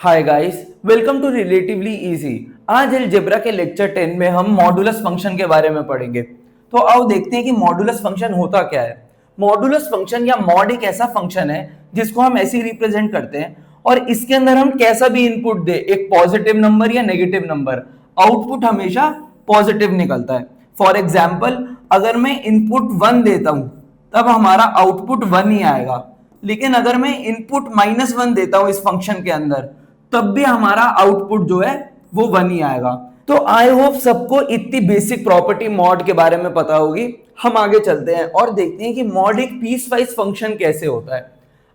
Hi guys, welcome to relatively easy. आज algebra के lecture 10 में हम मॉडुलस फंक्शन के बारे में पढ़ेंगे। तो आओ देखते हैं कि मॉडुलस फंक्शन होता क्या है। मॉडुलस फंक्शन या मॉड एक ऐसा फंक्शन है जिसको हम ऐसे ही रिप्रेजेंट करते हैं और इसके अंदर हम कैसा भी इनपुट दे, एक पॉजिटिव नंबर या नेगेटिव नंबर, आउटपुट हमेशा पॉजिटिव निकलता है। फॉर एग्जाम्पल, अगर मैं इनपुट 1 देता हूं तब हमारा आउटपुट 1 ही आएगा, लेकिन अगर मैं इनपुट -1 देता हूं इस फंक्शन के अंदर तब भी हमारा आउटपुट जो है वो 1 ही आएगा। तो आई होप सबको इतनी बेसिक प्रॉपर्टी मॉड के बारे में पता होगी। हम आगे चलते हैं और देखते हैं कि मॉड एक पीस वाइज फंक्शन कैसे होता है।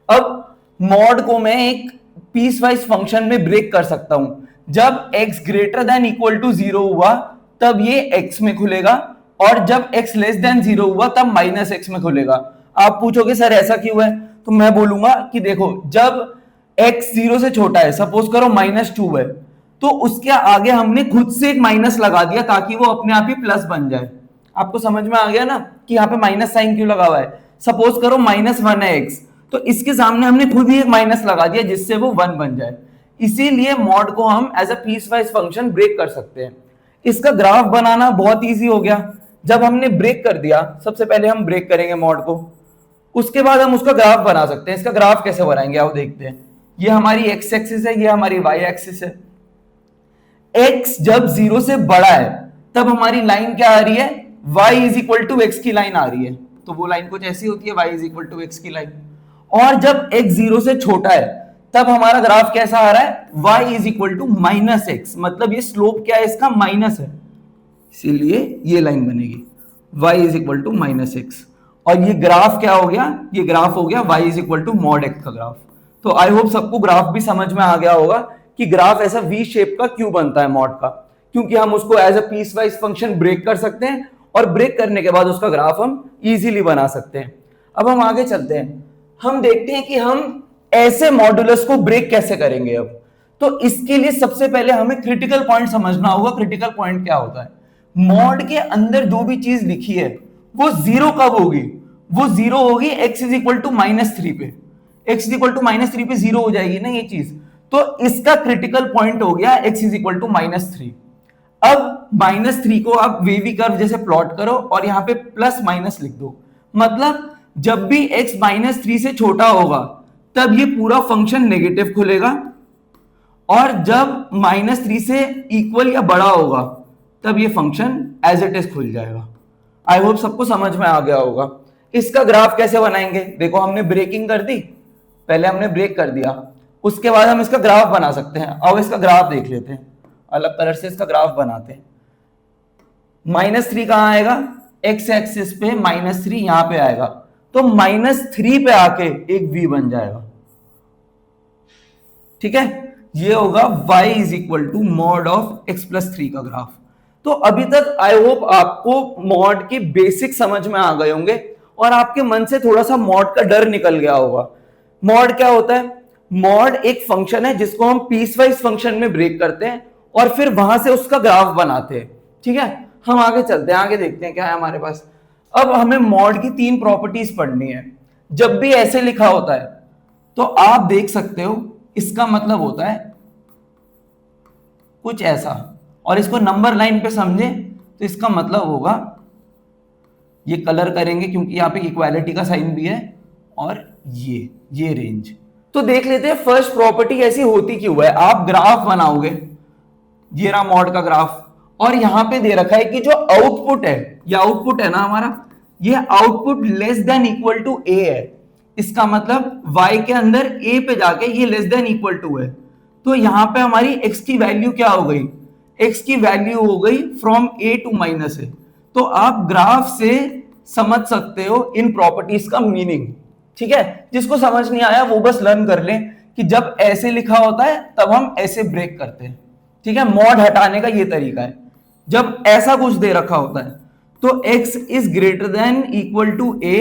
अब मॉड को मैं एक पीस वाइज फंक्शन में ब्रेक कर सकता हूं। जब x greater than equal to 0 हुआ तब ये x में खुलेगा और जब x लेस देन 0 हुआ तब -x में खुलेगा। आप पूछोगे सर ऐसा क्यों है, तो मैं बोलूंगा कि देखो, जब x 0 से छोटा है, सपोज करो -2 है, तो उसके आगे हमने खुद से एक माइनस लगा दिया ताकि वो अपने आप ही प्लस बन जाए। आपको समझ में आ गया ना कि यहाँ पे माइनस साइन क्यों लगा हुआ है। सपोज करो -1 है x, तो इसके सामने हमने खुद ही एक माइनस लगा दिया जिससे वो 1 बन जाए। इसीलिए मॉड को हम as a piecewise function break कर सकते हैं। इसका ग्राफ बनाना बहुत ईजी हो गया। जब हमने ब्रेक कर दिया, सबसे पहले हम ब्रेक करेंगे मॉड को, उसके बाद हम उसका ग्राफ बना सकते हैं। इसका ग्राफ कैसे बनाएंगे आओ देखते हैं। ये हमारी x एक्सिस है, ये हमारी y एक्सिस है। x जब 0 से बड़ा है तब हमारी लाइन क्या आ रही है, y is equal to x की लाइन आ रही है। तो वो लाइन कुछ ऐसी होती है, y is equal to x की लाइन। और जब x 0 से छोटा है तब हमारा ग्राफ कैसा आ रहा है, y is equal to -x, मतलब ये स्लोप क्या है, इसका माइनस है, इसीलिए ये लाइन बनेगी y is equal to -x। और ये ग्राफ क्या हो गया, ये ग्राफ हो गया y is equal to mod x का ग्राफ। तो आई होप सबको ग्राफ भी समझ में आ गया होगा कि ग्राफ ऐसा वी शेप का क्यों बनता है मॉड का, क्योंकि हम उसको as a piecewise function break कर सकते हैं और ब्रेक करने के बाद उसका ग्राफ हम इजीली बना सकते हैं। अब हम आगे चलते हैं, हम देखते हैं कि हम ऐसे मॉडुलस को ब्रेक कैसे करेंगे। अब तो इसके लिए सबसे पहले हमें क्रिटिकल पॉइंट समझना होगा। क्रिटिकल पॉइंट क्या होता है, मॉड के अंदर जो भी चीज लिखी है वो 0 कब होगी, वो 0 होगी x इज इक्वल टू -3 पे। x इज इक्वल टू -3 पे 0 हो जाएगी ना ये चीज, तो इसका क्रिटिकल पॉइंट हो गया x इज इक्वल टू -3। अब -3 को आप वेवी कर्व जैसे प्लॉट करो और यहां पे प्लस माइनस लिख दो। मतलब जब भी x -3 से छोटा होगा तब ये पूरा फंक्शन नेगेटिव खुलेगा और जब -3 से इक्वल या बड़ा होगा तब ये फंक्शन एज इट इज खुल जाएगा। आई होप सबको समझ में आ गया होगा। इसका ग्राफ कैसे बनाएंगे, देखो हमने ब्रेकिंग कर दी, पहले हमने ब्रेक कर दिया, उसके बाद हम इसका ग्राफ बना सकते हैं। अब इसका ग्राफ देख लेते हैं, अलग कलर से इसका ग्राफ बनाते हैं। -3 कहां आएगा, x एक्सिस पे -3 यहां पे आएगा, तो -3 पे आके एक v बन जाएगा। ठीक है, ये होगा y is equal to mod of x plus 3 का ग्राफ। तो अभी तक आई होप आपको मॉड के बेसिक समझ में आ गए होंगे और आपके मन से थोड़ा सा मॉड का डर निकल गया होगा। मॉड क्या होता है, मॉड एक फंक्शन है जिसको हम पीस वाइज फंक्शन में ब्रेक करते हैं और फिर वहां से उसका ग्राफ बनाते हैं। ठीक है, हम आगे चलते हैं, आगे देखते हैं क्या है हमारे पास। अब हमें मॉड की 3 प्रॉपर्टीज पढ़नी है। जब भी ऐसे लिखा होता है तो आप देख सकते हो इसका मतलब होता है कुछ ऐसा, और इसको नंबर लाइन पे समझे तो इसका मतलब होगा, ये कलर करेंगे क्योंकि यहाँ पे इक्वालिटी का साइन भी है, और ये रेंज। तो देख लेते हैं फर्स्ट प्रॉपर्टी ऐसी होती क्यों है। आप ग्राफ बनाओगे, ये रहा मॉड का ग्राफ, और यहां पे दे रखा है कि जो आउटपुट है, ये आउटपुट है ना हमारा, ये output less than equal to A है। इसका मतलब y के अंदर a पे जाके ये लेस देन इक्वल टू है। तो यहां पे हमारी x की वैल्यू क्या हो गई, x की वैल्यू हो गई फ्रॉम a टू -a। तो आप ग्राफ से समझ सकते हो इन प्रॉपर्टीज का मीनिंग। ठीक है, जिसको समझ नहीं आया वो बस लर्न कर ले कि जब ऐसे लिखा होता है तब हम ऐसे ब्रेक करते हैं। ठीक है, मॉड हटाने का ये तरीका है। जब ऐसा कुछ दे रखा होता है तो x is greater than equal to a,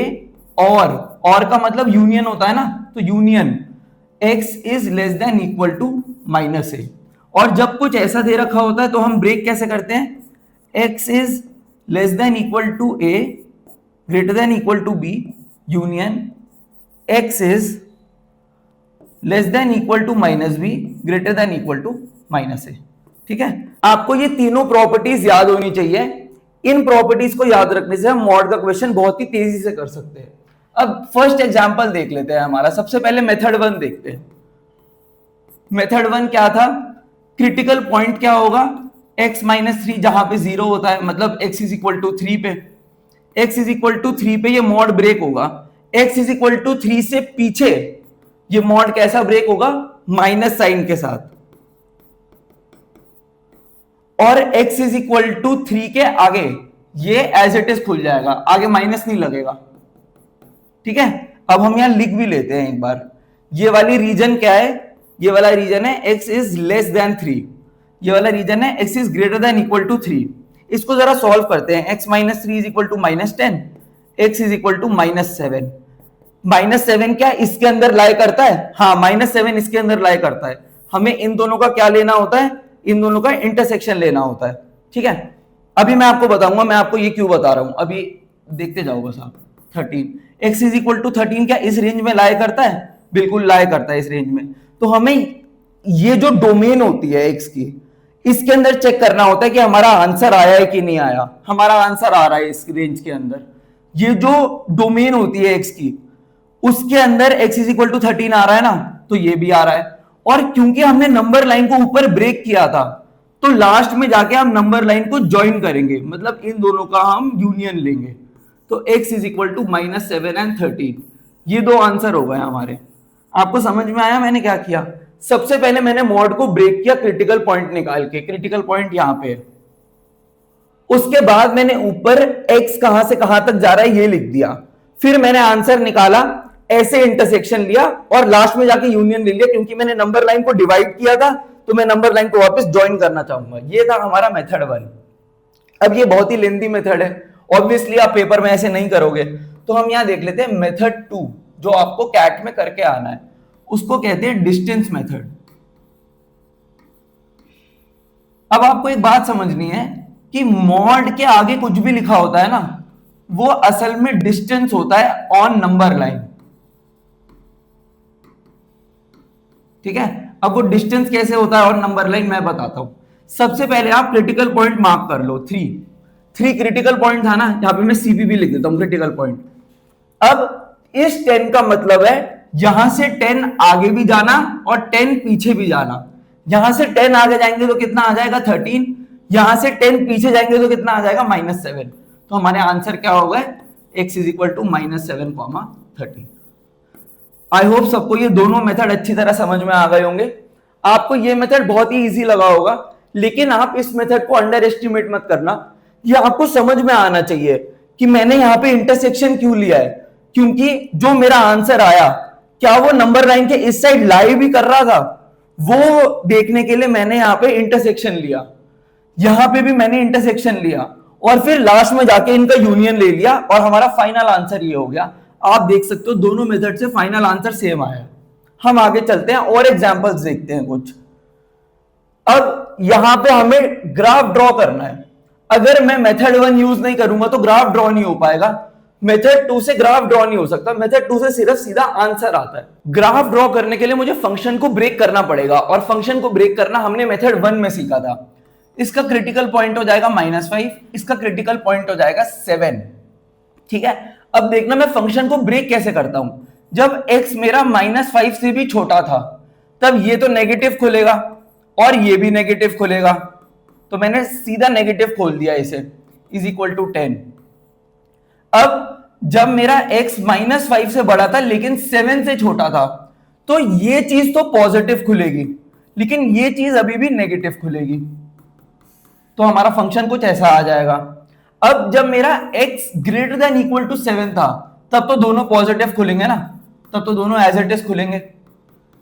और का मतलब यूनियन होता है ना, तो union x is less than equal to -a। और जब कुछ ऐसा दे रखा होता है तो हम ब्रेक कैसे करते हैं, x is less than equal to a greater than equal to b union x is less than equal to minus B greater than equal to minus A. ठीक है, आपको ये तीनों प्रॉपर्टीज याद होनी चाहिए। इन प्रॉपर्टीज को याद रखने से हम मॉड का क्वेश्चन बहुत ही तेजी से कर सकते हैं। अब फर्स्ट एग्जांपल देख लेते हैं हमारा। सबसे पहले मेथड 1 देखते हैं। मेथड 1 क्या था? क्रिटिकल पॉइंट क्या होगा? x माइनस 3 जहां पे 0 होता है, मतलब x इज इक्वल टू 3 पे, x इज इक्वल टू 3 पे ये मॉड ब्रेक होगा। x इज इक्वल टू 3 से पीछे ये मॉड कैसा ब्रेक होगा? माइनस साइन के साथ। और x इज इक्वल टू 3 के आगे ये एज इट इज खुल जाएगा, आगे माइनस नहीं लगेगा। ठीक है, अब हम यहां लिख भी लेते हैं एक बार। ये वाली रीजन क्या है? ये वाला रीजन है x इज लेस देन 3, ये वाला रीजन है x is greater than equal to 3। इसको जरा सॉल्व करते हैं। x minus 3 is equal to minus 10, x is equal to minus 7। Minus 7 क्या इसके अंदर लाई करता है? हाँ, माइनस 7 इसके अंदर लाई करता है। हमें इन दोनों का क्या लेना होता है? इन दोनों का इंटरसेक्शन लेना होता है। ठीक है, अभी मैं आपको बताऊंगा, मैं आपको ये क्यों बता रहा हूं, अभी देखते जाओ बस आप। 13 x इज इक्वल टू 13 क्या इस रेंज में लाई करता है? बिल्कुल लाई करता है इस रेंज में। तो हमें ये जो डोमेन होती है x की, इसके अंदर चेक करना होता है कि हमारा आंसर आया है कि नहीं आया। हमारा आंसर आ रहा है इस रेंज के अंदर। ये जो डोमेन होती है x की, उसके अंदर x इज इक्वल टू 13 आ रहा है ना, तो ये भी आ रहा है। और क्योंकि हमने नंबर लाइन को ऊपर ब्रेक किया था, तो लास्ट में जाके हम नंबर लाइन को ज्वाइन करेंगे, मतलब इन दोनों का हम यूनियन लेंगे। तो x is equal to minus 7 and 13, ये दो आंसर हो गए हमारे। आपको समझ में आया मैंने क्या किया? सबसे पहले मैंने मॉड को ब्रेक किया क्रिटिकल पॉइंट निकाल के। क्रिटिकल पॉइंट यहां पे है। उसके बाद मैंने ऊपर x कहां से कहां तक जा रहा है ये लिख दिया। फिर मैंने आंसर निकाला, ऐसे इंटरसेक्शन लिया और लास्ट में जाके यूनियन ले लिया। क्योंकि मैंने नंबर लाइन को डिवाइड किया था, तो मैं नंबर लाइन को वापस ज्वाइन करना चाहूंगा। ये था हमारा मेथड 1। अब ये बहुत ही लेंथी मेथड है, ऑब्वियसली आप पेपर में ऐसे नहीं करोगे। तो हम यहां देख लेते हैं मेथड 2, जो आपको कैट में करके आना है। उसको कहते हैं डिस्टेंस मेथड। अब आपको एक बात समझनी है कि मॉड के आगे कुछ भी लिखा होता है ना, वो असल में डिस्टेंस होता है ऑन नंबर लाइन। ठीक है, अब वो डिस्टेंस कैसे होता है ऑन नंबर लाइन मैं बताता हूं। सबसे पहले आप क्रिटिकल पॉइंट मार्क कर लो। 3 क्रिटिकल पॉइंट था ना, यहां पे मैं सीपी लिख देता हूं, क्रिटिकल पॉइंट। अब इस 10 का मतलब है यहां से 10 आगे भी जाना और 10 पीछे भी जाना। यहां से 10 आगे जाएंगे तो कितना आ जाएगा? 13। यहां से 10 पीछे जाएंगे तो कितना आ जाएगा? -7। तो हमारे आंसर क्या होगा? x is equal to -7, 13। I hope सबको ये दोनों मेथड अच्छी तरह समझ में आ गए होंगे। आपको ये मेथड बहुत ही इजी लगा होगा, लेकिन आप इस मेथड को अंडर एस्टिमेट मत करना। ये आपको समझ में आना चाहिए कि मैंने यहां पे इंटरसेक्शन क्यों लिया है। क्योंकि जो मेरा आंसर आया, क्या वो नंबर लाइन के इस साइड लाई भी कर रहा था, वो देखने के लिए मैंने यहां पे इंटरसेक्शन लिया। यहां पे भी मैंने इंटरसेक्शन लिया और फिर लास्ट में जाके इनका यूनियन ले लिया और हमारा फाइनल आंसर ये हो गया। आप देख सकते हो दोनों मेथड से फाइनल आंसर सेम आया। हम आगे चलते हैं और एग्जांपल्स देखते हैं कुछ। अब यहां पे हमें ग्राफ ड्रॉ करना है। अगर मैं मेथड 1 यूज नहीं करूंगा तो ग्राफ ड्रॉ नहीं हो पाएगा। मेथड 2 से ग्राफ ड्रॉ नहीं हो सकता। मेथड 2 से सिर्फ सीधा आंसर आता है। ग्राफ ड्रॉ करने के लिए मुझे फंक्शन को ब्रेक करना पड़ेगा, और फंक्शन को ब्रेक करना हमने मेथड 1 में सीखा था। इसका क्रिटिकल पॉइंट हो जाएगा -5, इसका क्रिटिकल पॉइंट हो जाएगा 7। ठीक है, अब देखना मैं फंक्शन को ब्रेक कैसे करता हूं। जब x मेरा -5 से भी छोटा था, तब ये तो नेगेटिव खुलेगा और ये भी नेगेटिव खुलेगा। तो मैंने सीधा नेगेटिव खोल दिया इसे, इज इक्वल टू 10। अब जब मेरा x -5 से बड़ा था लेकिन 7 से छोटा था, तो ये चीज तो पॉजिटिव खुलेगी, लेकिन ये चीज अभी भी नेगेटिव खुलेगी। तो हमारा फंक्शन कुछ ऐसा आ जाएगा। अब जब मेरा x greater than equal to 7 था, तब तो दोनों पॉजिटिव खुलेंगे ना, तब तो दोनों एज इट इज खुलेंगे।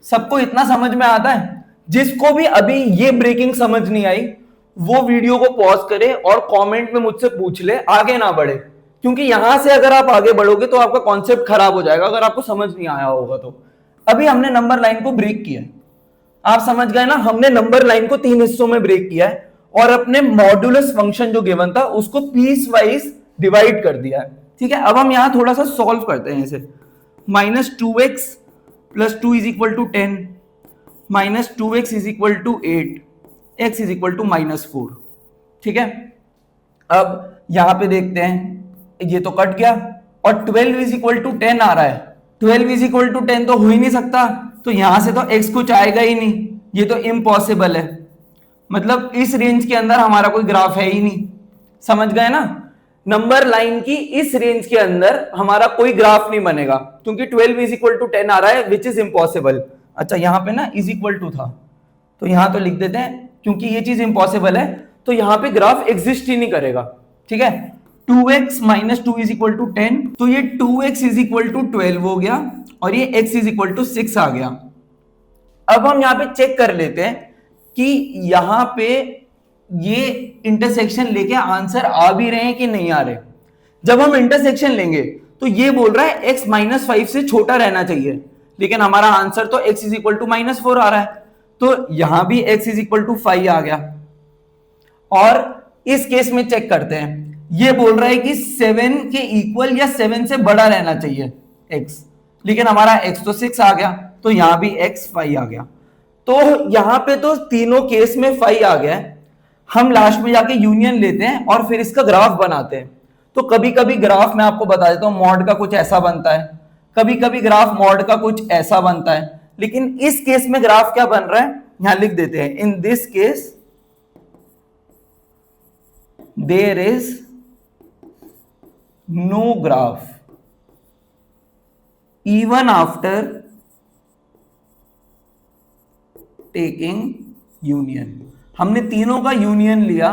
सबको इतना समझ में आता है? जिसको भी अभी ये ब्रेकिंग समझ नहीं आई, वो वीडियो को पॉज करे और कमेंट में मुझसे पूछ ले, आगे ना बढ़े। क्योंकि यहां से अगर आप आगे बढ़ोगे तो आपका कॉन्सेप्ट खराब हो जाएगा, अगर आपको समझ नहीं आया होगा तो। अभी हमने नंबर लाइन को ब्रेक किया है, आप समझ गए ना। हमने नंबर लाइन को 3 हिस्सों में ब्रेक किया है और अपने मॉड्यूलस फंक्शन जो गिवन था उसको पीस वाइज डिवाइड कर दिया है। ठीक है, अब हम यहां थोड़ा सा सॉल्व करते हैं इसे। -2x plus 2 is equal to 10 minus 2x is equal to 8, x is equal to -4। ठीक है, अब यहां पे देखते हैं, ये तो कट गया और 12 इज इक्वल टू 10 आ रहा है। 12 इज इक्वल टू 10 तो हो ही नहीं सकता, तो यहां से तो x कुछ आएगा ही नहीं, ये तो इम्पॉसिबल है। मतलब इस रेंज के अंदर हमारा कोई ग्राफ है ही नहीं। समझ गए ना, नंबर लाइन की इस रेंज के अंदर हमारा कोई ग्राफ नहीं बनेगा, क्योंकि 12 इज इक्वल टू 10 आ रहा है, विच इज इम्पॉसिबल। अच्छा, यहां पे ना इज इक्वल टू था, तो यहां तो लिख देते हैं, क्योंकि ये चीज इम्पॉसिबल है तो यहां पे ग्राफ एग्जिस्ट ही नहीं करेगा। ठीक है, 2x minus 2 is equal to 10, तो ये 2x इज इक्वल टू 12 हो गया और ये x इज इक्वल टू 6 आ गया। अब हम यहां पे चेक कर लेते हैं कि यहां पे ये इंटरसेक्शन लेके आंसर आ भी रहे हैं कि नहीं आ रहे। जब हम इंटरसेक्शन लेंगे तो ये बोल रहा है x माइनस 5 से छोटा रहना चाहिए, लेकिन हमारा आंसर तो x इज इक्वल टू -4 आ रहा है, तो यहां भी x इज इक्वल टू 5 आ गया। और इस केस में चेक करते हैं, ये बोल रहा है कि 7 के इक्वल या 7 से बड़ा रहना चाहिए x, लेकिन हमारा x तो 6 आ गया, तो यहां भी x 5 आ गया। तो यहां पे तो तीनों केस में 5 आ गया है। हम लास्ट में जाके यूनियन लेते हैं और फिर इसका ग्राफ बनाते हैं। तो कभी कभी ग्राफ मैं आपको बता देता हूं, मॉड का कुछ ऐसा बनता है, कभी कभी ग्राफ मॉड का कुछ ऐसा बनता है, लेकिन इस केस में ग्राफ क्या बन रहा है यहां लिख देते हैं। In this case there is no graph even after taking union. हमने तीनों का यूनियन लिया,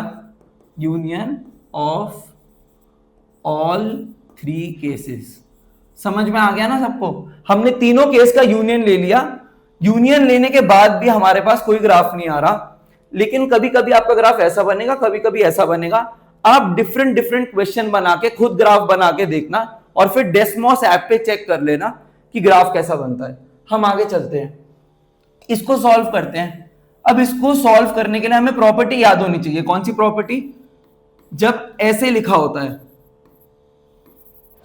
यूनियन ऑफ ऑल 3 केसेस। समझ में आ गया ना सबको, हमने तीनों केस का यूनियन ले लिया। यूनियन लेने के बाद भी हमारे पास कोई ग्राफ नहीं आ रहा, लेकिन कभी कभी आपका ग्राफ ऐसा बनेगा, कभी कभी ऐसा बनेगा। आप डिफरेंट डिफरेंट क्वेश्चन बना के खुद ग्राफ बना के देखना और फिर डेस्मॉस ऐप पे चेक कर लेना कि ग्राफ कैसा बनता है। हम आगे चलते हैं, इसको सॉल्व करते हैं। अब इसको सॉल्व करने के लिए हमें प्रॉपर्टी याद होनी चाहिए। कौन सी प्रॉपर्टी? जब ऐसे लिखा होता है,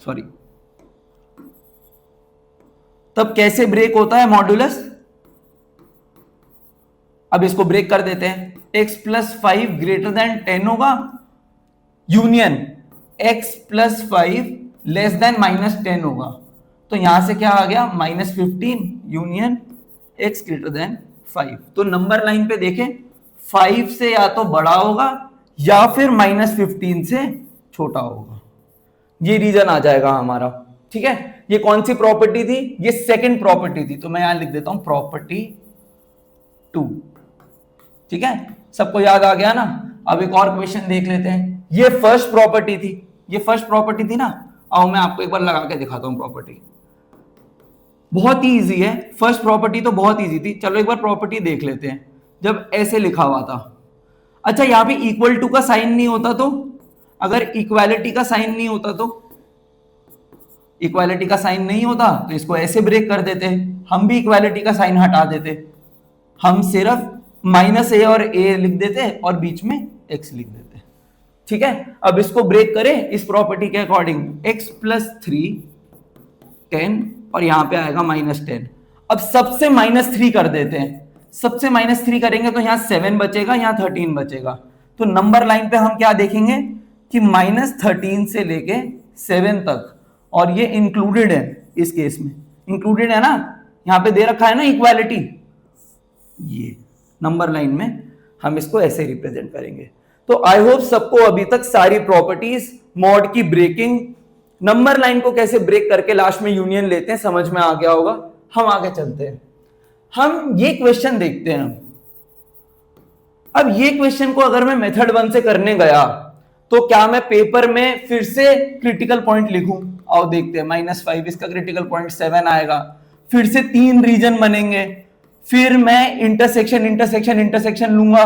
सॉरी, तब कैसे ब्रेक होता है मॉड्यूलस। अब इसको ब्रेक कर देते हैं। x प्लस 5 ग्रेटर देन 10 होगा, union x plus 5 less than -10 होगा। तो यहां से क्या आ गया -15, यूनियन x ग्रेटर देन 5। तो नंबर लाइन पे देखें, 5 से या तो बड़ा होगा या फिर -15 से छोटा होगा। ये रीजन आ जाएगा हमारा। ठीक है, ये कौन सी प्रॉपर्टी थी? ये सेकंड प्रॉपर्टी थी, तो मैं यहां लिख देता हूं प्रॉपर्टी 2। ठीक है, सबको याद आ गया ना। अब एक और क्वेश्चन देख लेते हैं। ये फर्स्ट प्रॉपर्टी थी, ये फर्स्ट प्रॉपर्टी थी ना। आओ मैं आपको एक बार लगा के दिखाता हूं प्रॉपर्टी। बहुत ही इजी है, फर्स्ट प्रॉपर्टी तो बहुत इजी थी। चलो एक बार प्रॉपर्टी देख लेते हैं। जब ऐसे लिखा हुआ था, अच्छा यहां पे इक्वल टू का साइन नहीं होता, तो अगर इक्वालिटी का साइन नहीं होता, तो इक्वालिटी का साइन नहीं होता तो इसको ऐसे ब्रेक कर देते। हम भी इक्वालिटी का साइन हटा देते, हम सिर्फ -a और a लिख देते और बीच में x लिख देते। ठीक है, अब इसको ब्रेक करें इस प्रॉपर्टी के अकॉर्डिंग, x प्लस 3 10 और यहां पे आएगा -10। अब सबसे -3 कर देते हैं। सबसे -3 करेंगे तो यहां 7 बचेगा, यहां 13 बचेगा। तो नंबर लाइन पे हम क्या देखेंगे कि -13 से लेके 7 तक, और ये इंक्लूडेड है, इस केस में इंक्लूडेड है ना, यहां पे दे रखा है ना इक्वालिटी। ये नंबर लाइन में हम इसको ऐसे रिप्रेजेंट करेंगे। तो आई होप सबको अभी तक सारी प्रॉपर्टीज, मॉड की ब्रेकिंग, नंबर लाइन को कैसे ब्रेक करके लास्ट में यूनियन लेते हैं समझ में आ गया होगा। हम आगे चलते हैं, हम ये क्वेश्चन देखते हैं। अब ये क्वेश्चन को अगर मैं मेथड 1 से करने गया तो क्या मैं पेपर में फिर से क्रिटिकल पॉइंट लिखूं? आओ देखते हैं। -5 इसका क्रिटिकल पॉइंट 7 आएगा, फिर से 3 रीजन बनेंगे, फिर मैं इंटरसेक्शन इंटरसेक्शन इंटरसेक्शन लूंगा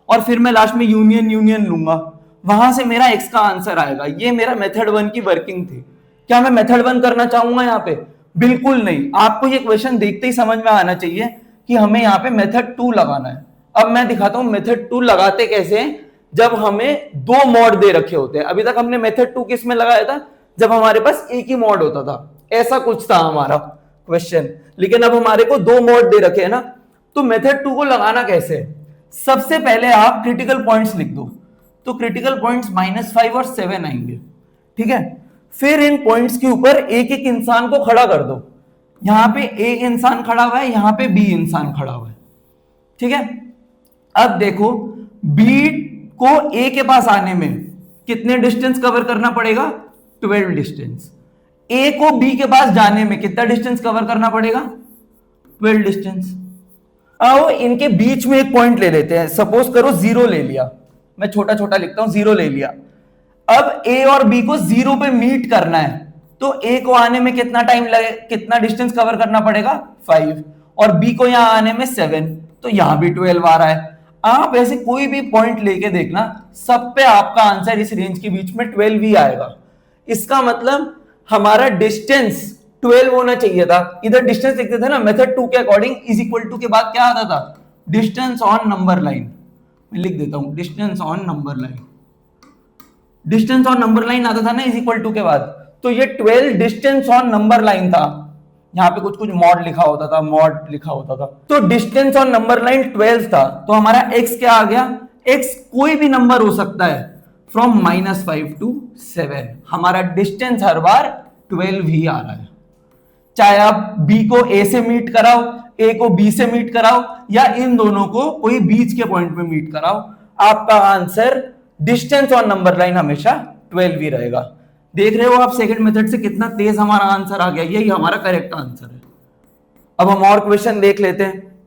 और फिर मैं लास्ट में यूनियन यूनियन लूंगा। वहां से मेरा x का आंसर आएगा। ये मेरा मेथड 1 की वर्किंग थी। क्या मैं मेथड 1 करना चाहूंगा यहाँ पे? बिल्कुल नहीं। आपको ये क्वेश्चन देखते ही समझ में आना चाहिए कि हमें यहाँ पे मेथड 2 लगाना है। अब मैं दिखाता हूं मेथड 2 लगाते कैसे हैं। जब हमें 2 मॉड दे रखे होते हैं, अभी तक हमने मेथड 2 किस में लगाया था? जब हमारे पास एक ही मॉड होता था, ऐसा कुछ था हमारा। क्वेश्चन, लेकिन अब हमारे को दो मॉड दे रखे हैं ना, तो मेथड 2 को लगाना कैसे है? सबसे पहले आप क्रिटिकल पॉइंट्स लिख दो, तो क्रिटिकल पॉइंट्स -5 और 7 आएंगे, ठीक है। फिर इन पॉइंट्स के ऊपर एक एक इंसान को खड़ा कर दो, यहां पे ए इंसान खड़ा हुआ है, यहां पे बी इंसान खड़ा हुआ है, ठीक है। अब देखो बी को ए के पास आने में कितने डिस्टेंस कवर करना पड़ेगा? 12 डिस्टेंस। ए को बी के पास जाने में कितना डिस्टेंस कवर करना पड़ेगा? 12 डिस्टेंस। आओ इनके बीच में एक पॉइंट ले लेते हैं, सपोज करो 0 ले लिया, मैं छोटा छोटा लिखता हूं, 0 ले लिया। अब ए और बी को 0 पे मीट करना है, तो ए को आने में कितना टाइम लगे, कितना डिस्टेंस कवर करना पड़ेगा? 5, और बी को यहां आने में 7, तो यहां भी 12 आ रहा है। आप ऐसे कोई भी पॉइंट लेके देखना, सब पे आपका आंसर इस रेंज के बीच में 12 ही आएगा। इसका मतलब हमारा डिस्टेंस 12 होना चाहिए था। इधर डिस्टेंस लिखते थे ना मेथड 2 के अकॉर्डिंग, इज इक्वल टू के बाद क्या आता था? Distance on number line. मैं लिख देता हूं distance on number line, distance on number line आता था ना इज इक्वल टू के बाद, तो ये 12 डिस्टेंस ऑन नंबर लाइन था। यहां पे कुछ कुछ मॉड लिखा होता था, मॉड लिखा होता था, तो डिस्टेंस ऑन नंबर लाइन 12 था। तो हमारा x क्या आ गया? x कोई भी नंबर हो सकता है फ्रॉम -5 to 7। हमारा डिस्टेंस हर बार 12 ही आ रहा है, चाहे आप b को a से मीट कराओ, a को b से मीट कराओ, या इन दोनों को कोई बीच के पॉइंट पे मीट कराओ, आपका answer distance on number line हमेशा 12 ही रहेगा। देख रहे हो आप सेकंड मेथड से कितना तेज हमारा आंसर आ गया, यही हमारा करेक्ट आंसर है। अब हम और क्वेश्चन देख लेते हैं।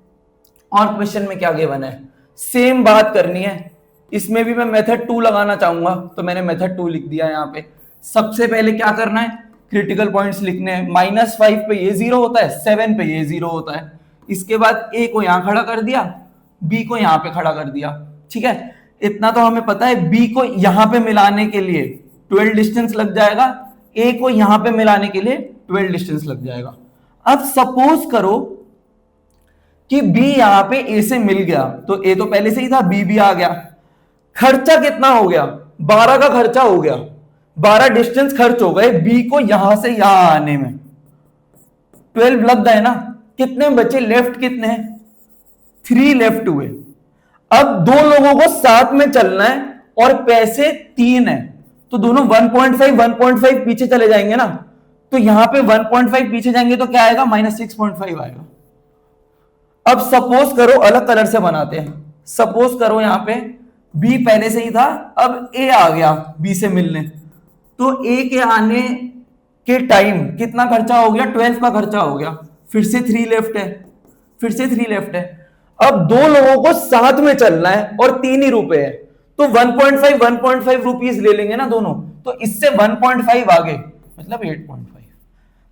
और क्वेश्चन में क्या गिवन है, सेम बात करनी है। इसमें भी मैं मेथड 2 लगाना चाहूंगा, तो मैंने मेथड 2 लिख दिया यहाँ पे। सबसे पहले क्या करना है? क्रिटिकल पॉइंट्स लिखने हैं। -5 पे ये 0 होता है, 7 पे ये 0 होता है। इसके बाद ए को यहां खड़ा कर दिया, बी को यहां पे खड़ा कर दिया, ठीक है। इतना तो हमें पता है, बी को यहां पे मिलाने के लिए 12 डिस्टेंस लग जाएगा, ए को यहां पे मिलाने के लिए 12 डिस्टेंस लग जाएगा। अब सपोज करो कि बी यहां पे ए से मिल गया, तो ए तो पहले से ही था, बी भी आ गया। खर्चा कितना हो गया? 12 का खर्चा हो गया, 12 डिस्टेंस खर्च हो गए बी को यहां से यहां आने में। 12 लग गए ना, कितने बचे? लेफ्ट कितने हैं? 3 लेफ्ट हुए। अब दो लोगों को साथ में चलना है और पैसे 3 है, तो दोनों 1.5 पीछे चले जाएंगे ना, तो यहां पे 1.5 पीछे जाएंगे तो क्या आएगा? -6.5 आएगा। अब सपोज करो, अलग कलर से बनाते हैं, सपोज करो यहां पे बी पहले से ही था, अब ए आ गया बी से मिलने, तो ए के आने के टाइम कितना खर्चा हो गया? 12 का खर्चा हो गया। फिर से 3 लेफ्ट है, फिर से 3 लेफ्ट है। अब दो लोगों को साथ में चलना है और 3 ही रुपए है, तो 1.5 रुपीज ले लेंगे ना दोनों, तो इससे 1.5 आगे, मतलब 8.5।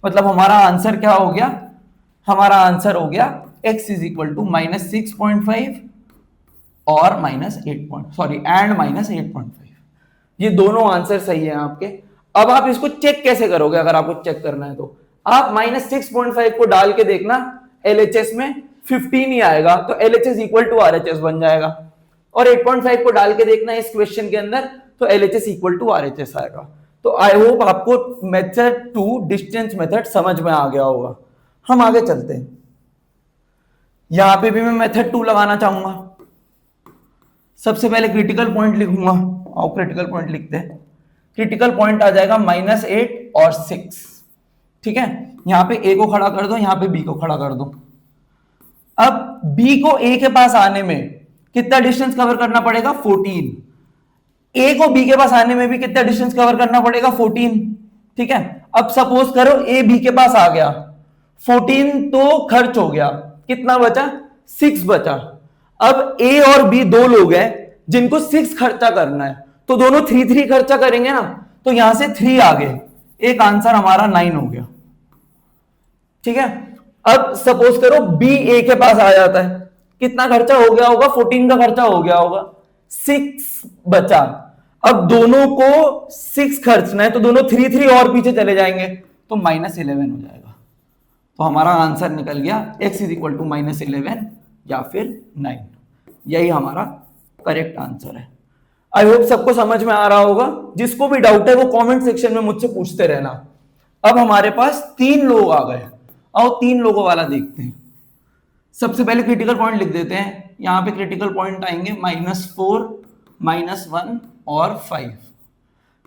मतलब हमारा आंसर क्या हो गया? हमारा आंसर हो गया x इज इक्वल टू -6.5 और -8.5। ये दोनों आंसर सही है आपके। अब आप इसको चेक कैसे करोगे? अगर आपको चेक करना है तो आप -6.5 को डाल के देखना, LHS में 15 ही आएगा, तो LHS इक्वल टू RHS बन जाएगा। और 8.5 को डाल के देखना इस क्वेश्चन के अंदर, तो LHS इक्वल टू RHS आएगा। तो आई होप आपको मेथड 2 डिस्टेंस मेथड समझ में आ गया होगा। हम आगे चलते हैं। यहां पे भी मैं मेथड 2 लगाना चाहूंगा। सबसे पहले क्रिटिकल पॉइंट लिखूंगा, और क्रिटिकल पॉइंट लिखते हैं। क्रिटिकल पॉइंट आ जाएगा -8 और 6, ठीक है। यहां पे ए को खड़ा कर दो, यहां पे बी को खड़ा कर दो। अब बी को ए के पास आने में कितना डिस्टेंस कवर करना पड़ेगा? 14। ए को बी के पास आने में भी कितना डिस्टेंस कवर करना पड़ेगा? 14, ठीक है। अब सपोज करो ए बी के पास आ गया, 14 तो खर्च हो गया, कितना बचा? 6 बचा। अब ए और बी दो लोग हैं जिनको 6 खर्चा करना है, तो दोनों 3 खर्चा करेंगे ना, तो यहां से 3 आ गए, एक आंसर हमारा 9 हो गया, ठीक है। अब सपोज करो बी ए के पास आ जाता है, कितना खर्चा हो गया होगा? 14 का खर्चा हो गया होगा, 6 बचा। अब दोनों को 6 खर्चना है, तो दोनों 3 और पीछे चले जाएंगे, तो -11 हो जाएगा। तो हमारा आंसर निकल गया x इज इक्वल टू -11 या फिर 9। यही हमारा करेक्ट आंसर है। आई होप सबको समझ में आ रहा होगा। जिसको भी डाउट है वो कमेंट सेक्शन में मुझसे पूछते रहना। अब हमारे पास 3 लोग आ गए। आओ 3 लोगों वाला देखते हैं। सबसे पहले क्रिटिकल पॉइंट लिख देते हैं। यहां पे क्रिटिकल पॉइंट आएंगे -4, -1 और 5।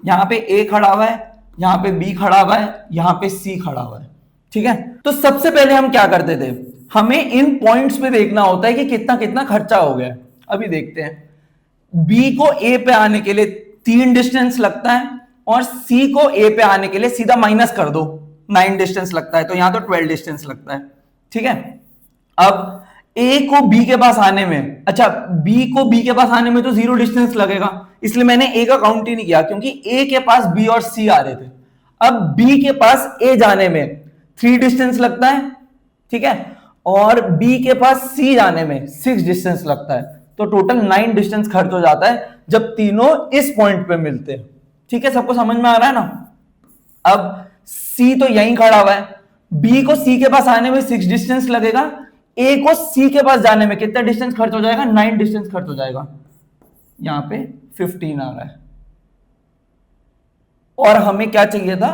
यहां पे ए खड़ा हुआ है, यहां पे बी खड़ा हुआ है, यहां पे सी खड़ा हुआ है। ठीक है, तो सबसे पहले हम क्या करते थे, हमें इन पॉइंट्स पे देखना होता है कि कितना कितना खर्चा हो गया। अभी देखते हैं, बी को ए पे आने के लिए 3 डिस्टेंस लगता है और सी को ए पे आने के लिए सीधा माइनस कर दो, 9 डिस्टेंस लगता है, तो यहां तो 12 डिस्टेंस लगता है। ठीक है, अब ए को बी के पास आने में, अच्छा बी को बी के पास आने में तो 0 डिस्टेंस लगेगा, इसलिए मैंने ए का काउंट ही नहीं किया, क्योंकि ए के पास बी और सी आ रहे थे। अब बी के पास ए जाने में 3 डिस्टेंस लगता है, ठीक है, और बी के पास सी जाने में 6 डिस्टेंस लगता है, तो टोटल 9 डिस्टेंस खर्च हो जाता है जब तीनों इस पॉइंट पे मिलते हैं। ठीक है, सबको समझ में आ रहा है ना। अब सी तो यहीं खड़ा हुआ है, बी को सी के पास आने में 6 डिस्टेंस लगेगा, ए को सी के पास जाने में कितना डिस्टेंस खर्च हो जाएगा, 9 डिस्टेंस खर्च हो जाएगा। यहां पे 15 आ रहा है, और हमें क्या चाहिए था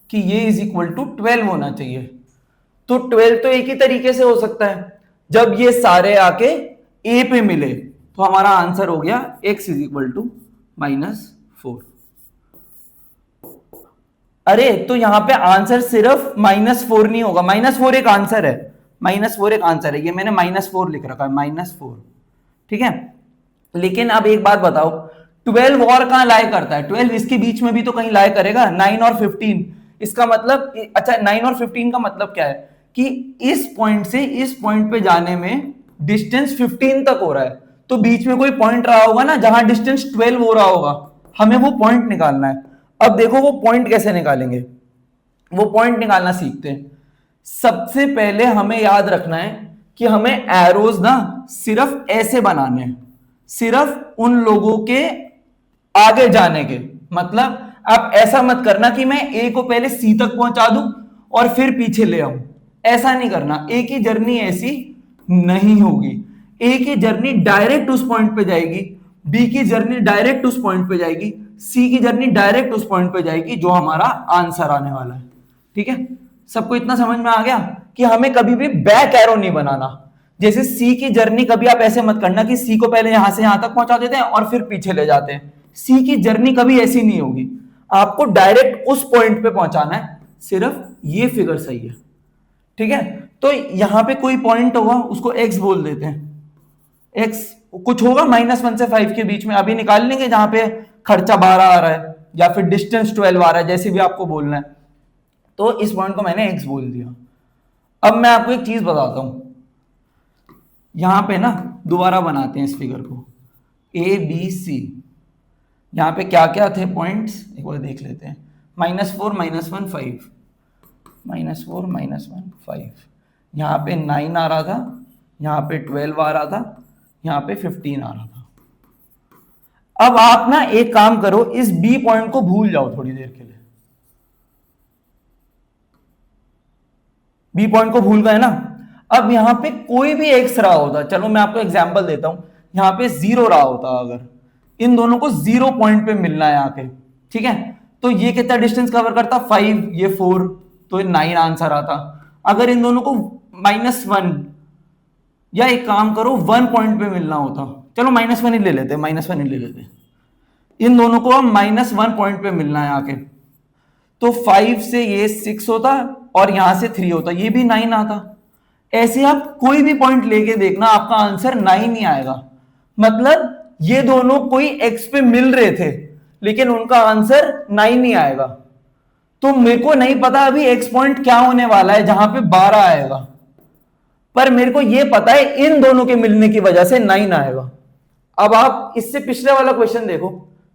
कि ये इज इक्वल टू 12 होना चाहिए। तो 12 तो एक ही तरीके से हो सकता है, जब ये सारे आके ए पे मिले, तो हमारा आंसर हो गया x इज इक्वल टू -4। अरे तो यहां पे आंसर सिर्फ -4 नहीं होगा, -4 एक आंसर है, -4 एक आंसर है, ये मैंने -4 लिख रखा है, -4। ठीक है, लेकिन अब एक बात बताओ, 12 और कहां लाए करता है, 12 इसके बीच में भी तो कहीं लाए करेगा, 9 और 15। इसका मतलब, अच्छा 9 और 15 का मतलब क्या है कि इस पॉइंट से इस पॉइंट पे जाने में डिस्टेंस 15 तक हो रहा है, तो बीच में कोई पॉइंट रहा होगा ना जहां डिस्टेंस 12 हो रहा होगा, हमें वो पॉइंट निकालना है। अब देखो वो पॉइंट कैसे निकालेंगे, वो पॉइंट निकालना सीखते हैं। सबसे पहले हमें याद रखना है कि हमें एरोज ना सिर्फ ऐसे बनाने हैं, सिर्फ उन लोगों के आगे जाने के। मतलब आप ऐसा मत करना कि मैं ए को पहले सी तक पहुंचा दूं और फिर पीछे ले आऊं, ऐसा नहीं करना। ए की जर्नी ऐसी नहीं होगी, ए की जर्नी डायरेक्ट उस पॉइंट पे जाएगी, बी की जर्नी डायरेक्ट उस पॉइंट पे जाएगी, सी की जर्नी डायरेक्ट उस पॉइंट पे जाएगी जो हमारा आंसर आने वाला है। ठीक है, सबको इतना समझ में आ गया कि हमें कभी भी बैक एरो नहीं बनाना। जैसे सी की जर्नी कभी आप ऐसे मत करना कि सी को पहले यहां से यहां तक पहुंचा देते हैं और फिर पीछे ले जाते हैं, सी की जर्नी कभी ऐसी नहीं होगी, आपको डायरेक्ट उस पॉइंट पे पहुंचाना है, सिर्फ ये फिगर सही है। ठीक है, तो यहां पे कोई पॉइंट होगा उसको एक्स बोल देते हैं, एक्स कुछ होगा -1 से 5 के बीच में, अभी निकाल लेंगे जहां पे खर्चा 12 आ रहा है या फिर डिस्टेंस 12 आ रहा है, जैसे भी आपको बोलना है। तो इस पॉइंट को मैंने एक्स बोल दिया। अब मैं आपको एक चीज बताता हूं, यहां पे ना दोबारा बनाते हैं इस फिगर को, ए बी सी, यहां पे क्या क्या थे पॉइंट्स एक बार देख लेते हैं। -4 -1 5, -4 -1 5, यहां पे 9 आ रहा था, यहां पे 12 आ रहा था, यहां पे 15 आ रहा था। अब आप ना एक काम करो, इस बी पॉइंट को भूल जाओ थोड़ी देर के लिए, बी पॉइंट को भूल गए ना। अब यहां पे कोई भी एक्स रहा होता, चलो मैं आपको एग्जांपल देता हूं, यहां पे 0 रहा होता, अगर इन दोनों को 0 पॉइंट पे मिलना है आके, ठीक है, तो ये कितना डिस्टेंस कवर करता, 5, ये 4, तो 9 आंसर आता। अगर इन दोनों को -1 या एक काम करो 1 पॉइंट पे मिलना होता, चलो -1 ही ले लेते, -1 ही ले लेते, इन दोनों को -1 पॉइंट पे मिलना है आके, तो 5 से ये 6 होता और यहां से 3 होता, ये भी 9 आता। ऐसे आप कोई भी पॉइंट लेके देखना, आपका आंसर 9 ही आएगा। मतलब ये दोनों कोई एक्स पे मिल रहे थे लेकिन उनका आंसर 9 ही आएगा। तो मेरे को नहीं पता अभी एक्स पॉइंट क्या होने वाला है जहां पे 12 आएगा, पर मेरे को यह पता है इन दोनों के मिलने की वजह से 9 आएगा। अब आप इससे पिछले वाला क्वेश्चन देखो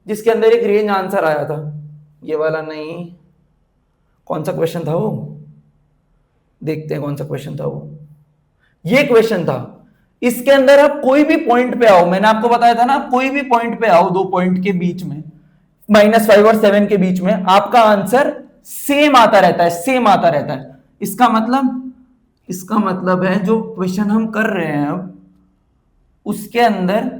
जिसके अंदर एक रेंज आंसर आया था, ये वाला नहीं, कौन सा क्वेश्चन था वो, देखते हैं कौन सा क्वेश्चन था वो, ये क्वेश्चन था। इसके अंदर आप कोई भी पॉइंट पे आओ, मैंने आपको बताया था ना, कोई भी पॉइंट पे आओ, 2 पॉइंट के बीच में, -5 और 7 के बीच में, आपका आंसर सेम आता रहता है, सेम आता रहता है। इसका मतलब है जो क्वेश्चन हम कर रहे हैं अब, उसके अंदर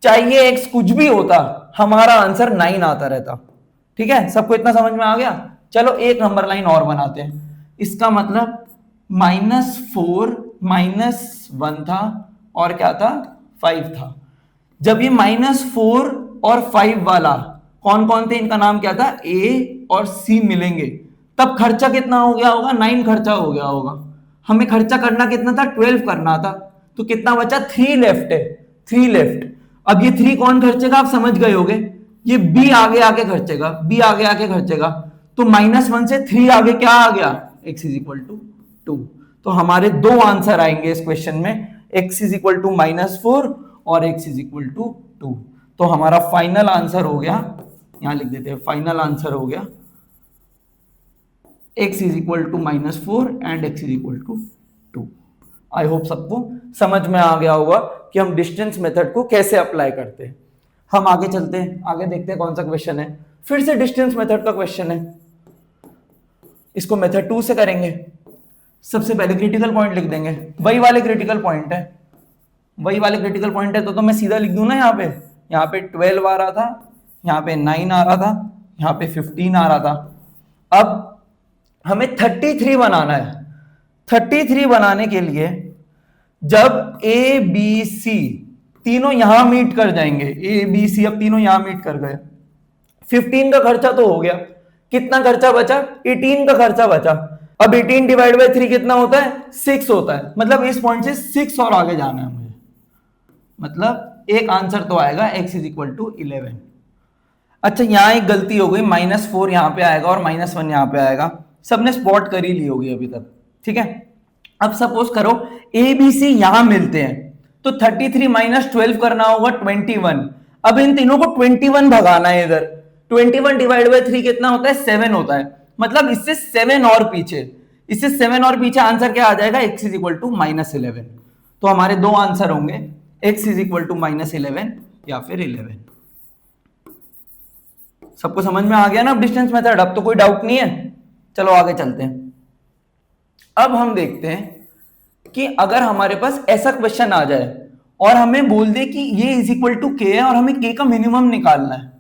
चाहिए एक्स कुछ भी होता, हमारा आंसर 9 आता रहता। ठीक है, सबको इतना समझ में आ गया। चलो एक नंबर लाइन और बनाते हैं। इसका मतलब -4 -1 था और क्या था 5 था। जब ये -4 और 5 वाला कौन कौन थे, इनका नाम क्या था, ए और सी मिलेंगे, तब खर्चा कितना हो गया होगा, 9 खर्चा हो गया होगा। हमें खर्चा करना कितना था, 12 करना था, तो कितना बचा, 3 लेफ्ट है, 3 लेफ्ट। अब ये 3 कौन खर्चेगा, आप समझ गए होगे, ये बी आगे आके खर्चेगा, बी आगे आके खर्चेगा। तो -1 से 3 आगे क्या आ गया, x इज इक्वल टू 2। तो हमारे दो आंसर आएंगे इस क्वेश्चन में, x इज इक्वल टू -4 और x इज इक्वल टू 2। तो हमारा फाइनल आंसर हो गया, यहां लिख देते हैं, फाइनल आंसर हो गया x is equal to -4 and x is equal to 2। I hope सबको समझ में आ गया होगा कि हम डिस्टेंस मेथड को कैसे अप्लाई करते हैं। हम आगे चलते हैं, आगे देखते हैं कौन सा क्वेश्चन है। फिर से डिस्टेंस मेथड का क्वेश्चन है, इसको मेथड 2 से करेंगे। सबसे पहले क्रिटिकल पॉइंट लिख देंगे, वही वाले क्रिटिकल पॉइंट है, वही वाले क्रिटिकल पॉइंट है। तो मैं सीधा लिख दूं ना, यहाँ पे 12 आ रहा था, यहाँ पे 9 आ रहा था, यहाँ पे 15 आ रहा था। अब हमें 33 बनाना है। 33 बनाने के लिए जब ए बी सी तीनों यहां मीट कर जाएंगे, ए बी सी अब तीनों यहां मीट कर गए, 15 का खर्चा तो हो गया, कितना खर्चा बचा, 18 का खर्चा बचा। अब 18 डिवाइड बाई 3 कितना होता है, 6 होता है। मतलब इस पॉइंट से 6 और आगे जाना है मुझे, मतलब एक आंसर तो आएगा x इज इक्वल टू 11। अच्छा यहां एक गलती हो गई, -4 यहां पे आएगा और -1 यहां पे आएगा, सबने स्पॉट कर ही ली होगी अभी तक, ठीक है। अब सपोज करो ए बी सी यहां मिलते हैं, तो 33 - 12 करना होगा 21। अब इन तीनों को 21 भगाना है इधर, 21 डिवाइड बाई 3 कितना होता है, 7 होता है। मतलब इससे 7 और पीछे, इससे 7 और पीछे आंसर क्या आ जाएगा, x इज इक्वल टू -11। तो हमारे दो आंसर होंगे, x इज इक्वल टू -11 या फिर 11। सबको समझ में आ गया ना अब डिस्टेंस मेथड, अब तो कोई डाउट नहीं है। चलो आगे चलते हैं। अब हम देखते हैं कि अगर हमारे पास ऐसा क्वेश्चन आ जाए और हमें बोल दे कि ये इज इक्वल टू k है और हमें k का मिनिमम निकालना है,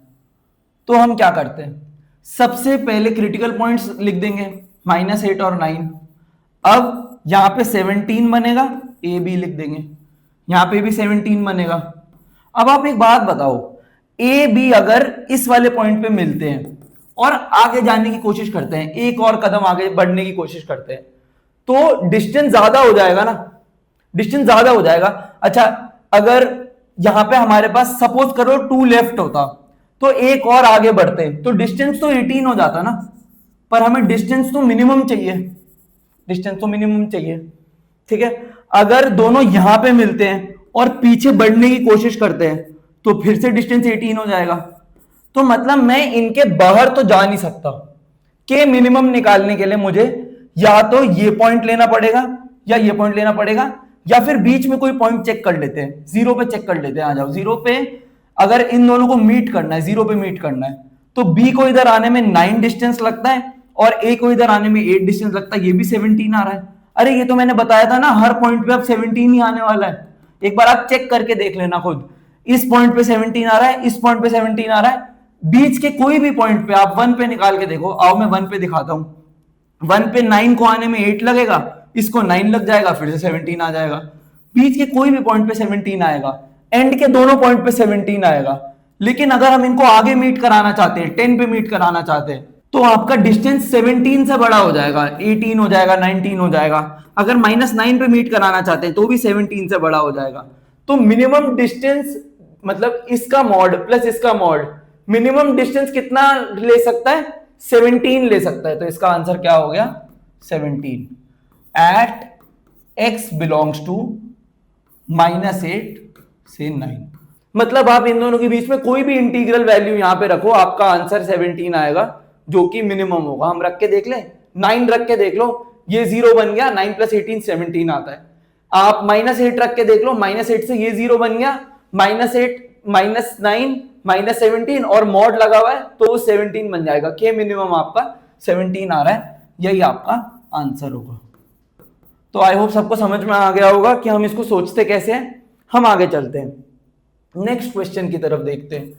तो हम क्या करते हैं, सबसे पहले क्रिटिकल पॉइंट्स लिख देंगे, -8 और 9। अब यहां पे 17 बनेगा, ए बी लिख देंगे, यहां पे भी 17 बनेगा। अब आप एक बात बताओ, ए बी अगर इस वाले पॉइंट पे मिलते हैं और आगे जाने की कोशिश करते हैं, एक और कदम आगे बढ़ने की कोशिश करते हैं, तो डिस्टेंस ज्यादा हो जाएगा ना, डिस्टेंस ज्यादा हो जाएगा। अच्छा अगर यहां पे हमारे पास सपोज करो 2 लेफ्ट होता, तो एक और आगे बढ़ते तो डिस्टेंस तो 18 हो जाता ना, पर हमें डिस्टेंस तो मिनिमम चाहिए, डिस्टेंस तो मिनिमम चाहिए, ठीक है। अगर दोनों यहां पे मिलते हैं और पीछे बढ़ने की कोशिश करते हैं, तो फिर से डिस्टेंस 18 हो जाएगा। तो मतलब मैं इनके बाहर तो जा नहीं सकता, के मिनिमम निकालने के लिए मुझे या तो ये पॉइंट लेना पड़ेगा या ये पॉइंट लेना पड़ेगा, या फिर बीच में कोई पॉइंट चेक कर लेते हैं, जीरो पे चेक कर लेते हैं। आ जाओ जीरो पे, अगर इन दोनों को मीट करना है, जीरो पे मीट करना है, तो बी को इधर आने में 9 डिस्टेंस लगता है और ए को इधर आने में 8 डिस्टेंस लगता है, ये भी 17 आ रहा है। अरे ये तो मैंने बताया था ना, हर पॉइंट पे अब 17 ही आने वाला है, एक बार आप चेक करके देख लेना खुद। इस पॉइंट पे 17 आ रहा है, इस पॉइंट पे 17 आ रहा है, बीच के कोई भी पॉइंट पे आप 1 पे निकाल के देखो। आओ मैं 1 पे दिखाता हूं, 1 पे 9 को आने में 8 लगेगा, इसको 9 लग जाएगा, फिर से 17 आ जाएगा। बीच के कोई भी पॉइंट पे 17 आएगा, एंड के दोनों पॉइंट पे 17 आएगा। लेकिन अगर हम इनको आगे मीट कराना चाहते हैं, 10 पे मीट कराना चाहते हैं, तो आपका डिस्टेंस 17 से बड़ा हो जाएगा, 18 हो जाएगा, 19 हो जाएगा। अगर -9 पे मीट कराना चाहते हैं तो भी 17 से बड़ा हो जाएगा। तो मिनिमम डिस्टेंस मतलब इसका मॉड प्लस इसका मॉड, मिनिमम डिस्टेंस कितना ले सकता है, 17 ले सकता है। तो इसका आंसर क्या हो गया, 17 एट x बिलोंग्स टू -8 से 9। मतलब आप इन दोनों के बीच में कोई भी इंटीग्रल वैल्यू यहां पे रखो, आपका आंसर 17 आएगा, जो कि मिनिमम होगा। हम रख के देख लें, 9 रख के देख लो, ये 0 बन गया, 9 + 18 17 आता है। आप -8 रख के देख लो, -8 से ये 0 बन गया, -8 -9 -17 और मॉड लगा हुआ है तो 17 बन जाएगा। के मिनिमम आपका 17 आ रहा है, यही आपका आंसर होगा। तो आई होप सबको समझ में आ गया होगा कि हम इसको सोचते कैसे हैं। हम आगे चलते हैं, नेक्स्ट क्वेश्चन की तरफ देखते हैं।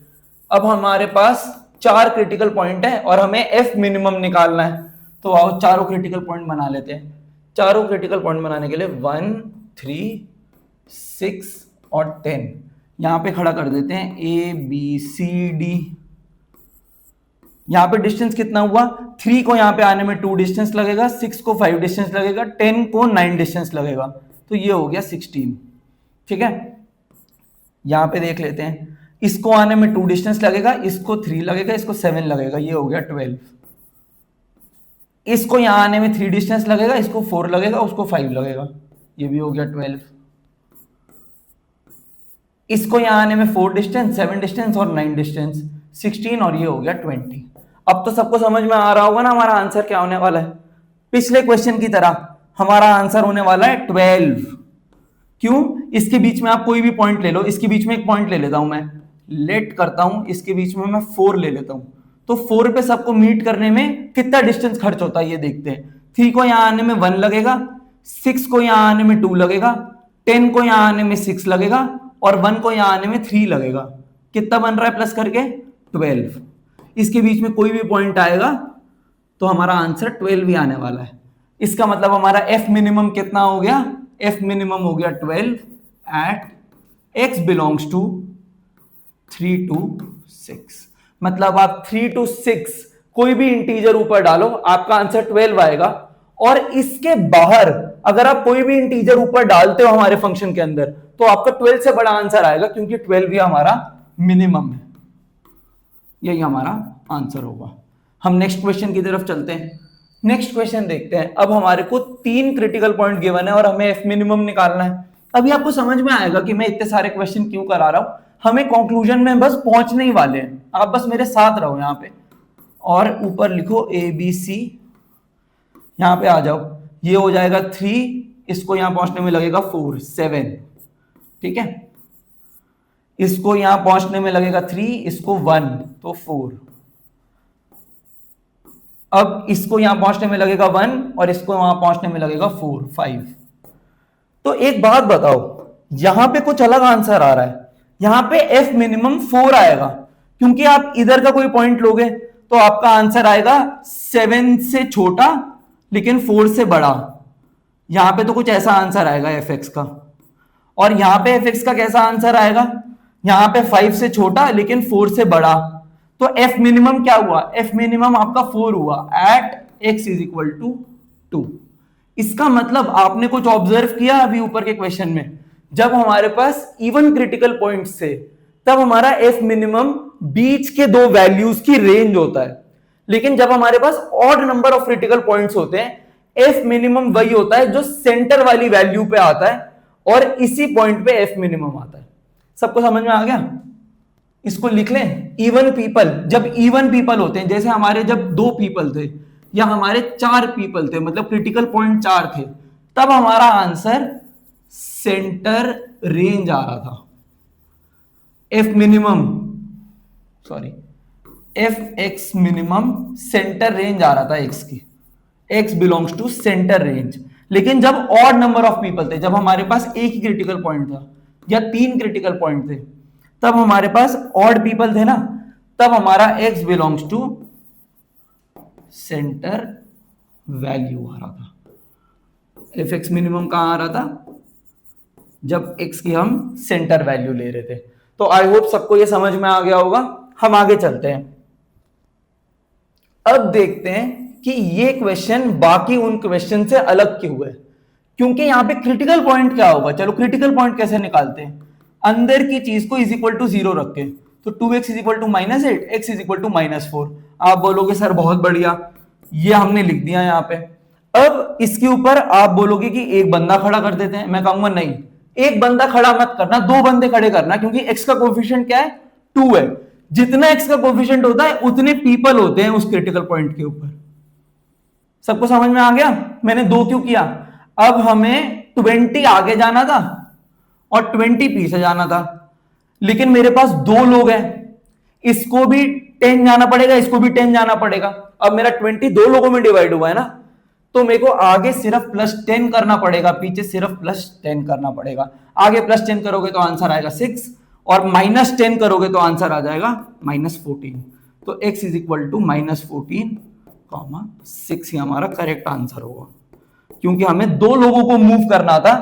अब हमारे पास 4 क्रिटिकल पॉइंट है और हमें एफ मिनिमम निकालना है। तो आओ चारों क्रिटिकल पॉइंट बना लेते हैं। चारों क्रिटिकल पॉइंट बनाने के लिए 1, 3, 6 और 10 यहां पे खड़ा कर देते हैं, ए बी सी डी। यहां पे डिस्टेंस कितना हुआ, 3 को यहां पे आने में 2 डिस्टेंस लगेगा, 6 को 5 डिस्टेंस लगेगा, 10 को 9 डिस्टेंस लगेगा, तो ये हो गया 16। ठीक है, यहां पे देख लेते हैं, इसको आने में 2 डिस्टेंस लगेगा, इसको 3 लगेगा, इसको 7 लगेगा, ये हो गया 12। इसको यहां आने में 3 डिस्टेंस लगेगा, इसको 4 लगेगा, उसको 5 लगेगा, ये भी हो गया 12। इसको यहां आने में 4 डिस्टेंस, 7 डिस्टेंस और 9 डिस्टेंस, 16 और ये हो गया 20। अब तो सबको समझ में आ रहा होगा ना हमारा आंसर क्या होने वाला है। पिछले क्वेश्चन की तरह हमारा आंसर होने वाला है 12। क्यों, इसके बीच में आप कोई भी पॉइंट ले लो, इसके बीच में एक पॉइंट ले लेता हूं मैं, लेट करता हूं, इसके बीच में मैं 4 ले लेता हूं, तो 4 पे सबको मीट करने में कितना डिस्टेंस खर्च होता है ये देखते हैं। 3 को यहां आने में 1 लगेगा, 6 को यहां आने में 2 लगेगा, 10 को यहां आने में 6 लगेगा और 1 को यहां आने में 3 लगेगा। कितना बन रहा है प्लस करके, 12। इसके बीच में कोई भी पॉइंट आएगा तो हमारा आंसर 12 ही आने वाला है। इसका मतलब हमारा एफ मिनिमम कितना हो गया, एफ मिनिमम हो गया 12 at x belongs to 3 to 6। मतलब आप 3 to 6 कोई भी इंटीजर ऊपर डालो, आपका आंसर 12 आएगा। और इसके बाहर अगर आप कोई भी इंटीजर ऊपर डालते हो हमारे फंक्शन के अंदर, तो आपका 12 से बड़ा आंसर आएगा, क्योंकि 12 ही हमारा मिनिमम है। यही हमारा आंसर होगा। हम नेक्स्ट क्वेश्चन की तरफ चलते हैं। नेक्स्ट क्वेश्चन देखते हैं। अब हमारे को 3 क्रिटिकल पॉइंट गिवन है और हमें एफ मिनिमम निकालना है। अभी आपको समझ में आएगा कि मैं इतने सारे क्वेश्चन क्यों करा रहा हूं। हमें कंक्लूजन में बस पहुंचने ही वाले हैं, आप बस मेरे साथ रहो यहां पे, और ऊपर लिखो ए बी सी, यहां पे आ जाओ, ये हो जाएगा 3, इसको यहां पहुंचने में लगेगा 4, 7। ठीक है, इसको यहां पहुंचने में लगेगा 3, इसको 1, तो 4। अब इसको यहां पहुंचने में लगेगा 1 और इसको वहां पहुंचने में लगेगा 4, 5। तो एक बात बताओ, यहां पे कुछ अलग आंसर आ रहा है। यहां पे एफ मिनिमम 4 आएगा, क्योंकि आप इधर का कोई पॉइंट लोगे तो आपका आंसर आएगा 7 से छोटा लेकिन 4 से बड़ा। यहां पे तो कुछ ऐसा आंसर आएगा एफ एक्स का। और यहां पे एफ एक्स का कैसा आंसर आएगा, यहां पे 5 से छोटा लेकिन 4 से बड़ा। तो एफ मिनिमम क्या हुआ, एफ मिनिमम आपका 4 हुआ at X is equal to 2। इसका मतलब आपने कुछ ऑब्जर्व किया अभी ऊपर के क्वेश्चन में, जब हमारे पास इवन क्रिटिकल पॉइंट्स थे तब हमारा एफ मिनिमम बीच के दो वैल्यूज की रेंज होता है, लेकिन जब हमारे पास odd number of critical points होते हैं एफ मिनिमम वही होता है जो सेंटर वाली वैल्यू पे आता है और इसी पॉइंट पे एफ मिनिमम आता है। सबको समझ में आ गया? इसको लिख लें। इवन पीपल, जब इवन पीपल होते हैं, जैसे हमारे जब 2 पीपल थे या हमारे 4 पीपल थे, मतलब क्रिटिकल पॉइंट 4 थे, तब हमारा आंसर सेंटर रेंज आ रहा था। F minimum, sorry, F X minimum centre range आ रहा था एक्स की, X belongs to centre range. लेकिन जब ऑड नंबर ऑफ पीपल थे, जब हमारे पास एक ही क्रिटिकल पॉइंट था या 3 क्रिटिकल पॉइंट थे, तब हमारे पास ऑड पीपल थे ना, तब हमारा X belongs to centre value आ रहा था। एफ एक्स मिनिमम कहां आ रहा था, जब एक्स की हम सेंटर वैल्यू ले रहे थे। तो आई होप सबको ये समझ में आ गया होगा। हम आगे चलते हैं। अब देखते हैं कि ये क्वेश्चन बाकी उन क्वेश्चन से अलग क्यों है, क्योंकि यहां पे क्रिटिकल पॉइंट क्या होगा। चलो क्रिटिकल पॉइंट कैसे निकालते हैं, अंदर की चीज को इज इक्वल टू 0 रख के, तो 2x is equal to -8, x is equal to -4। आप बोलोगे सर बहुत बढ़िया, ये हमने लिख दिया यहां पे। अब इसके ऊपर आप बोलोगे कि एक बंदा खड़ा कर देते हैं। मैं कहूंगा नहीं, एक बंदा खड़ा मत करना, 2 बंदे खड़े करना, क्योंकि x का कोफिशिएंट क्या है, 2 है। जितना x का कोफिशिएंट होता है उतने पीपल होते हैं उस क्रिटिकल पॉइंट के ऊपर। सबको समझ में आ गया मैंने 2 क्यों किया? अब हमें 20 आगे जाना था और 20 पीछे जाना था, लेकिन मेरे पास 2 लोग हैं, इसको भी 10 जाना पड़ेगा, इसको भी 10 जाना पड़ेगा। अब मेरा 20 2 लोगों में डिवाइड हुआ है ना, तो मेरे को आगे सिर्फ +10 करना पड़ेगा, पीछे सिर्फ +10 करना पड़ेगा। आगे +10 करोगे तो आंसर आएगा 6 और -10 करोगे तो आंसर आ जाएगा -14। तो x इज इक्वल टू -14, 6 ही हमारा करेक्ट आंसर होगा। क्योंकि हमें दो लोगों को मूव करना था,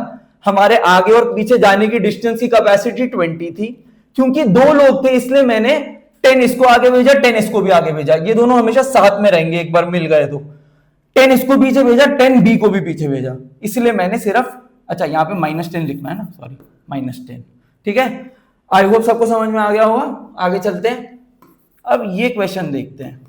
हमारे आगे और पीछे जाने की डिस्टेंस की कैपेसिटी 20 थी। क्योंकि दो लोग थे इसलिए मैंने 10 इसको आगे भेजा, 10 इसको भी आगे भेजा। ये दोनों हमेशा साथ में रहेंगे, एक बार मिल गए तो 10 इसको पीछे भेजा, 10 बी को भी पीछे भेजा। इसलिए मैंने सिर्फ, अच्छा यहां पे -10 लिखना है ना, सॉरी -10। ठीक है, आई होप सबको समझ में आ गया होगा। आगे चलते हैं। अब ये क्वेश्चन देखते हैं।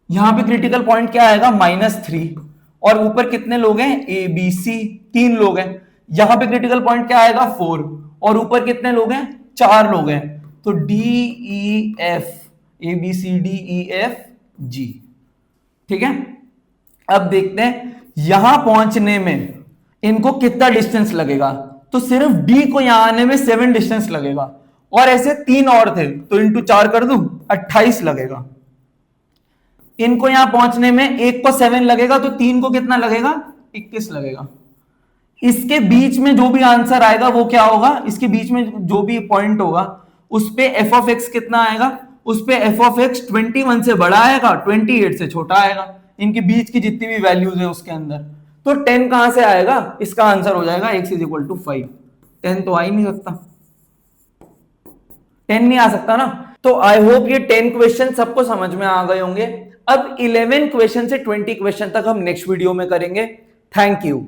यहां पे क्रिटिकल पॉइंट क्या आएगा, -3, और ऊपर कितने लोग हैं, ए बी सी, 3 लोग हैं। यहां पे क्रिटिकल पॉइंट क्या आएगा, 4, और ऊपर कितने लोग हैं, 4 लोग हैं। तो D E F, A B C D E F G. ठीक है, अब देखते हैं यहां पहुंचने में इनको कितना डिस्टेंस लगेगा। तो सिर्फ डी को यहां आने में 7 डिस्टेंस लगेगा, और ऐसे 3 और थे, तो इंटू 4 कर दूं, 28 लगेगा। इनको यहां पहुंचने में एक को 7 लगेगा, तो 3 को कितना लगेगा, 21 लगेगा। इसके बीच में जो भी आंसर आएगा वो क्या होगा, इसके बीच में जो भी पॉइंट होगा उस पे एफ ऑफ एक्स कितना आएगा, उस पे एफ ऑफ एक्स 21 से बड़ा आएगा, 28 से छोटा आएगा। इनके बीच की जितनी भी वैल्यूज है उसके अंदर। तो 10 कहां से आएगा, इसका आंसर हो जाएगा x इज इक्वल टू 5। 10 तो आ ही नहीं सकता, 10 नहीं आ सकता ना। तो आई होप ये 10 क्वेश्चन सबको समझ में आ गए होंगे। अब 11 क्वेश्चन से 20 क्वेश्चन तक हम नेक्स्ट वीडियो में करेंगे। Thank you.